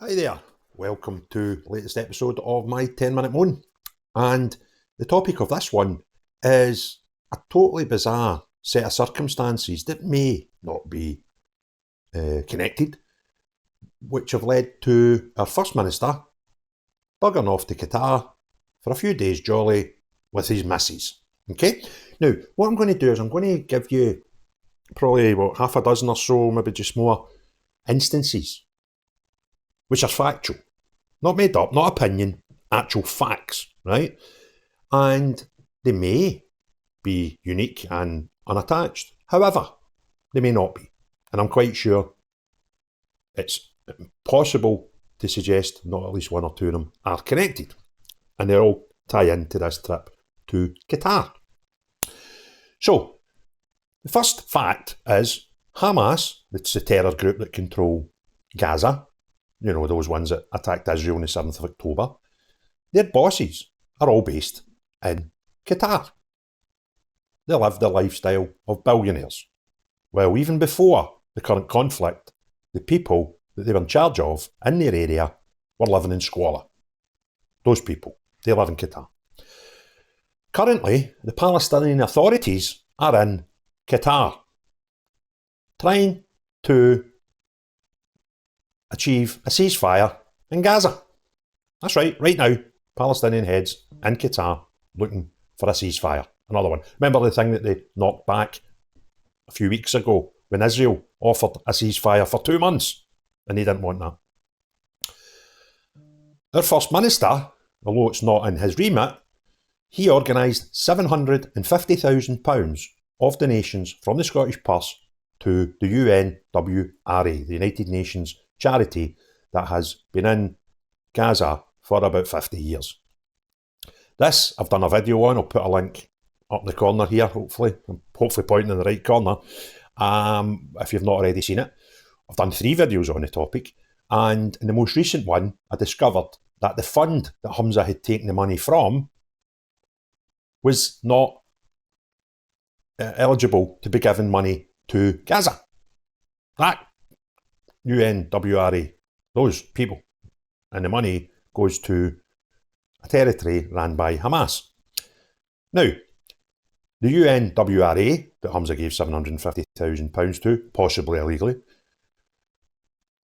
Hi there, welcome to the latest episode of my 10-minute moan. And the topic of this one is a totally bizarre set of circumstances that may not be connected, which have led to our First Minister buggering off to Qatar for a few days jolly with his missus. Okay? Now, what I'm going to do is I'm going to give you probably half a dozen or so, maybe just more, instances which are factual. Not made up, not opinion, actual facts, right? And they may be unique and unattached. However, they may not be. And I'm quite sure it's possible to suggest not at least one or two of them are connected. And they all tie into this trip to Qatar. So, the first fact is Hamas, it's the terror group that control Gaza, you know, those ones that attacked Israel on the 7th of October, their bosses are all based in Qatar. They live the lifestyle of billionaires. Well, even before the current conflict, the people that they were in charge of in their area were living in squalor. Those people, they live in Qatar. Currently, the Palestinian authorities are in Qatar, trying to achieve a ceasefire in Gaza. That's right now, Palestinian heads in Qatar looking for a ceasefire. Another one. Remember the thing that they knocked back a few weeks ago when Israel offered a ceasefire for 2 months and they didn't want that. Their First Minister, although it's not in his remit, he organised £750,000 of donations from the Scottish purse to the UNWRA, the United Nations charity that has been in Gaza for about 50 years. This, I've done a video on, I'll put a link up the corner here, hopefully. I'm hopefully pointing in the right corner, if you've not already seen it. I've done 3 videos on the topic, and in the most recent one, I discovered that the fund that Humza had taken the money from was not eligible to be given money to Gaza. That UNWRA, those people, and the money goes to a territory run by Hamas. Now, the UNWRA that Humza gave £750,000 to, possibly illegally,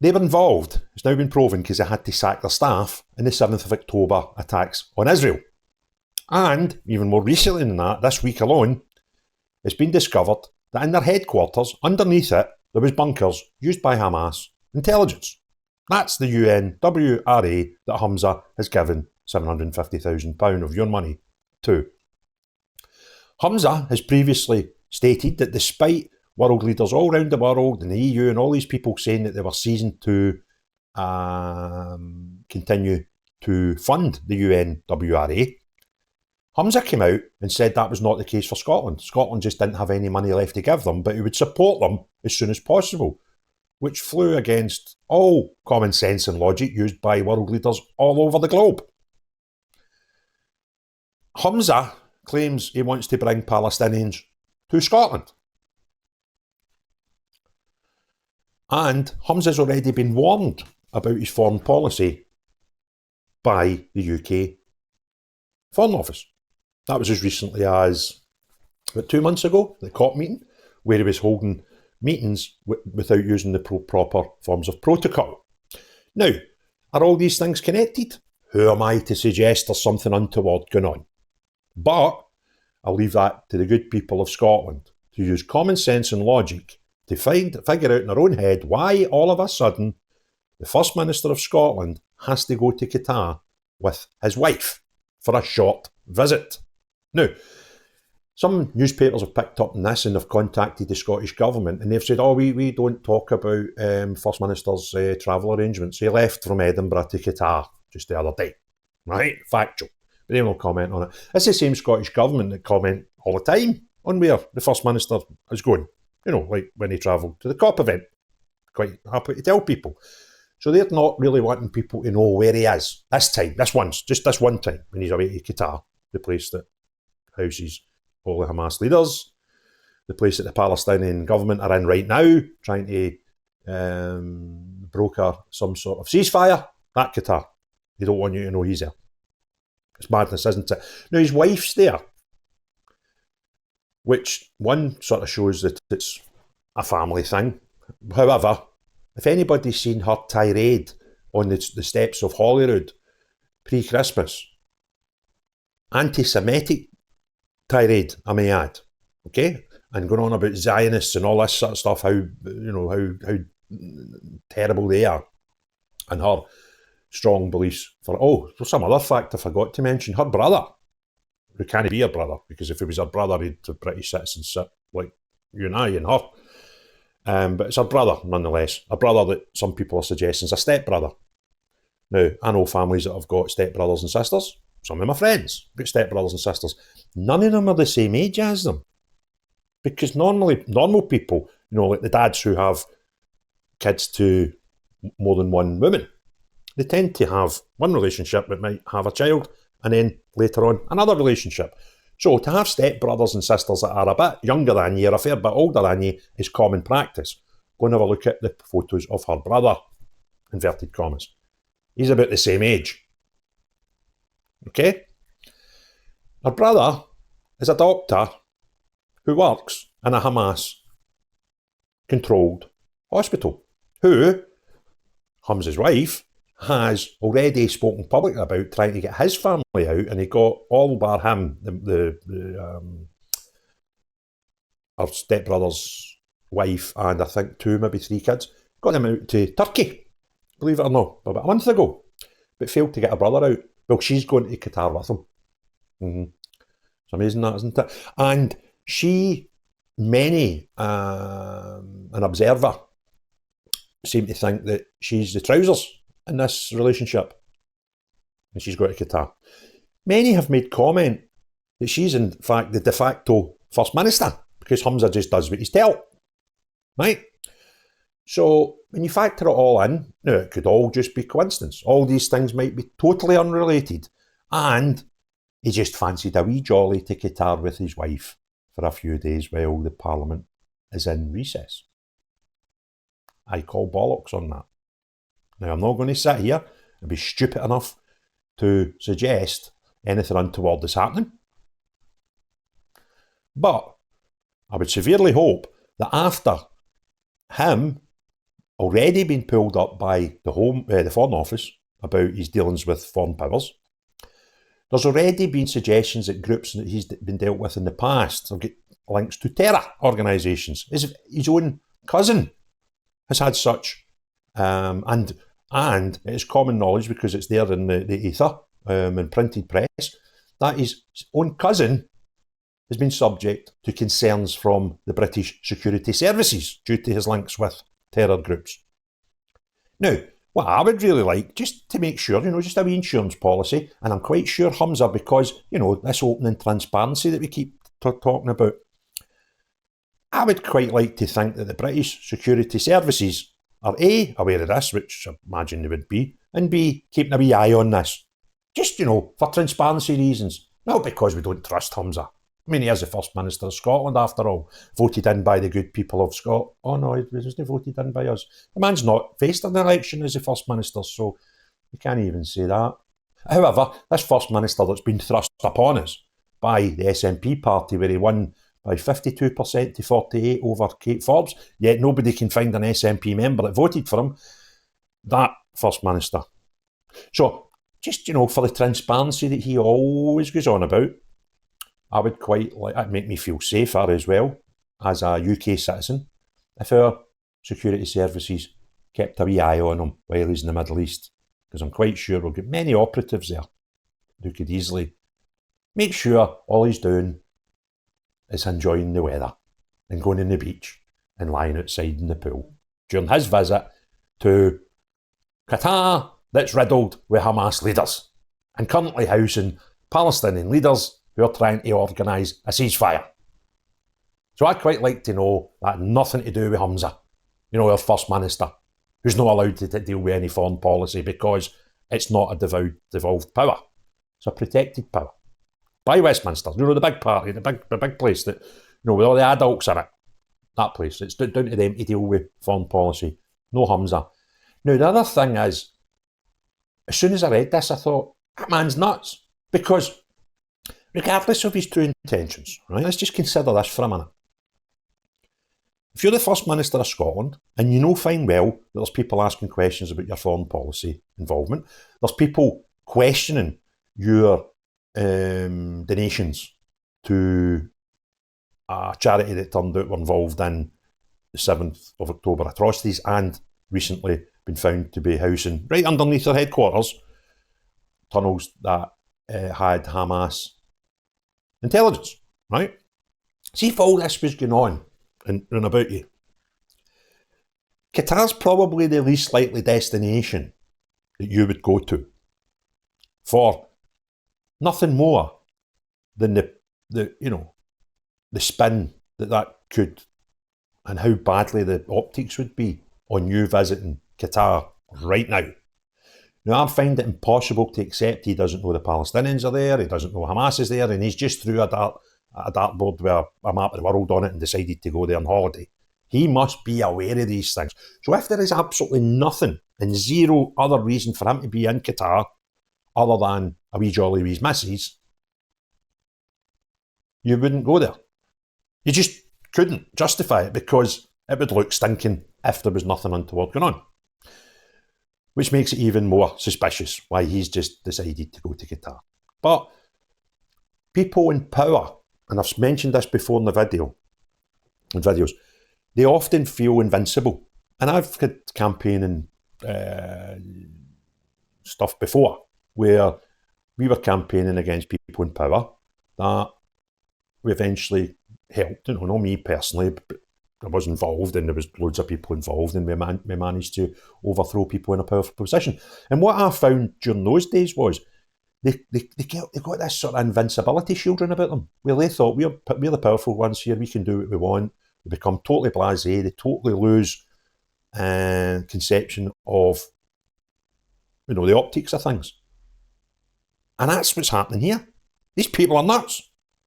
they were involved. It's now been proven because they had to sack their staff in the 7th of October attacks on Israel. And even more recently than that, this week alone, it's been discovered that in their headquarters, underneath it, there was bunkers used by Hamas intelligence. That's the UNWRA that Humza has given £750,000 of your money to. Humza has previously stated that despite world leaders all around the world and the EU and all these people saying that they were ceasing to continue to fund the UNWRA, Humza came out and said that was not the case for Scotland. Scotland just didn't have any money left to give them, but he would support them as soon as possible, which flew against all common sense and logic used by world leaders all over the globe. Humza claims he wants to bring Palestinians to Scotland. And Humza's already been warned about his foreign policy by the UK Foreign Office. That was as recently as about 2 months ago, the COP meeting, where he was holding meetings without using the proper forms of protocol. Now, are all these things connected? Who am I to suggest there's something untoward going on? But I'll leave that to the good people of Scotland to use common sense and logic to figure out in their own head why all of a sudden the First Minister of Scotland has to go to Qatar with his wife for a short visit. Now, some newspapers have picked up on this and have contacted the Scottish Government and they've said, oh, we don't talk about First Minister's travel arrangements. He left from Edinburgh to Qatar just the other day. Right? Factual. But they won't comment on it. It's the same Scottish Government that comment all the time on where the First Minister is going. You know, like when he travelled to the COP event. Quite happy to tell people. So they're not really wanting people to know where he is this time, just this one time when he's away to Qatar, the place that houses all the Hamas leaders, the place that the Palestinian government are in right now, trying to broker some sort of ceasefire, that Qatar. They don't want you to know he's there. It's madness, isn't it? Now, his wife's there, which one sort of shows that it's a family thing. However, if anybody's seen her tirade on the steps of Holyrood pre-Christmas, anti-Semitic tirade, I may add, okay, and going on about Zionists and all this sort of stuff, how terrible they are, and her strong beliefs for some other fact I forgot to mention, her brother, who can't be her brother, because if he was her brother, he'd have British citizenship like you and I and her. But it's her brother, nonetheless. A brother that some people are suggesting is a stepbrother. Now, I know families that have got stepbrothers and sisters. Some of my friends got stepbrothers and sisters. None of them are the same age as them. Because normal people, like the dads who have kids to more than one woman, they tend to have one relationship that might have a child, and then later on another relationship. So to have stepbrothers and sisters that are a bit younger than you or a fair bit older than you is common practice. Go and have a look at the photos of her brother, inverted commas. He's about the same age. Okay? Her brother is a doctor who works in a Hamas-controlled hospital, who, Humza's wife, has already spoken publicly about trying to get his family out, and he got all bar him, her stepbrother's wife, and I think 2, maybe 3 kids, got them out to Turkey, believe it or not, about a month ago, but failed to get her brother out. Well, she's going to Qatar with him. It's amazing that, isn't it? And many, an observer, seem to think that she's the trousers in this relationship, and she's going to Qatar. Many have made comment that she's in fact the de facto First Minister, because Humza just does what he's told, right? So when you factor it all in, now it could all just be coincidence. All these things might be totally unrelated, and he just fancied a wee jolly to Qatar with his wife for a few days while the Parliament is in recess. I call bollocks on that. Now, I'm not going to sit here and be stupid enough to suggest anything untoward is happening. But I would severely hope that after him already being pulled up by the Foreign Office about his dealings with foreign powers, there's already been suggestions that groups that he's been dealt with in the past have got links to terror organisations. His own cousin has had such, and it is common knowledge, because it's there in the ether and printed press, that his own cousin has been subject to concerns from the British security services due to his links with terror groups. Now, what I would really like, just to make sure, just a wee insurance policy, and I'm quite sure Humza, because, this open transparency that we keep talking about, I would quite like to think that the British security services are A, aware of this, which I imagine they would be, and B, keeping a wee eye on this. Just, for transparency reasons. Not because we don't trust Humza. I mean, he is the First Minister of Scotland, after all, voted in by the good people of Scotland. Oh no, he wasn't voted in by us. The man's not faced an election as the First Minister, so we can't even say that. However, this First Minister that's been thrust upon us by the SNP party, where he won by 52% to 48% over Kate Forbes, yet nobody can find an SNP member that voted for him, that First Minister. So, just, for the transparency that he always goes on about, I would quite like, it'd make me feel safer as well, as a UK citizen, if our security services kept a wee eye on him while he's in the Middle East, because I'm quite sure we'll get many operatives there who could easily make sure all he's doing is enjoying the weather and going on the beach and lying outside in the pool during his visit to Qatar, that's riddled with Hamas leaders and currently housing Palestinian leaders who are trying to organise a ceasefire. So I'd quite like to know that had nothing to do with Humza, our First Minister, who's not allowed to deal with any foreign policy because it's not a devolved power. It's a protected power. By Westminster, the big party, the big place that, with all the adults in it. That place. It's down to them to deal with foreign policy No Humza. Now, the other thing is, as soon as I read this, I thought, that man's nuts. Because regardless of his true intentions, right, let's just consider this for a minute. If you're the First Minister of Scotland, and you know fine well that there's people asking questions about your foreign policy involvement, there's people questioning your donations to a charity that turned out were involved in the 7th of October atrocities and recently been found to be housing right underneath their headquarters tunnels that had Hamas intelligence, right? See if all this was going on and about you. Qatar's probably the least likely destination that you would go to for nothing more than the spin that could and how badly the optics would be on you visiting Qatar right now. Now, I find it impossible to accept he doesn't know the Palestinians are there, he doesn't know Hamas is there, and he's just threw a dartboard with a map of the world on it and decided to go there on holiday. He must be aware of these things. So if there is absolutely nothing and zero other reason for him to be in Qatar other than a wee jolly wee missus, you wouldn't go there. You just couldn't justify it because it would look stinking if there was nothing untoward going on. Which makes it even more suspicious why he's just decided to go to Qatar. But people in power, and I've mentioned this before in the videos, they often feel invincible. And I've had campaigning stuff before where we were campaigning against people in power that we eventually helped. Not me personally, but I was involved and there was loads of people involved and we managed to overthrow people in a powerful position. And what I found during those days was they got this sort of invincibility shielding about them, where they thought we're the powerful ones here, we can do what we want. They become totally blasé, they totally lose conception of the optics of things. And that's what's happening here. These people are nuts.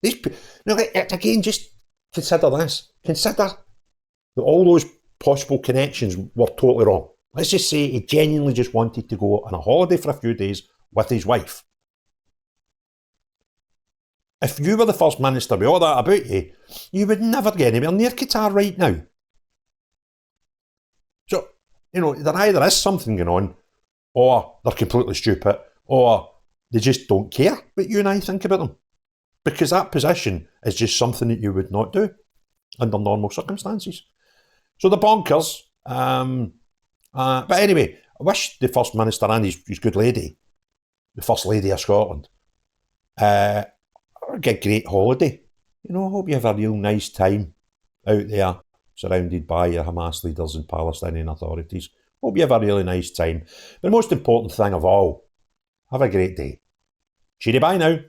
Again, just consider this. Consider that all those possible connections were totally wrong. Let's just say he genuinely just wanted to go on a holiday for a few days with his wife. If you were the First Minister with all that about you, you would never get anywhere near Qatar right now. So, there either is something going on, or they're completely stupid, or they just don't care what you and I think about them. Because that position is just something that you would not do under normal circumstances. So the bonkers. But anyway, I wish the First Minister and his good lady, the First Lady of Scotland, get a great holiday. Hope you have a real nice time out there, surrounded by your Hamas leaders and Palestinian authorities. Hope you have a really nice time. But the most important thing of all, have a great day. Cheery bye now.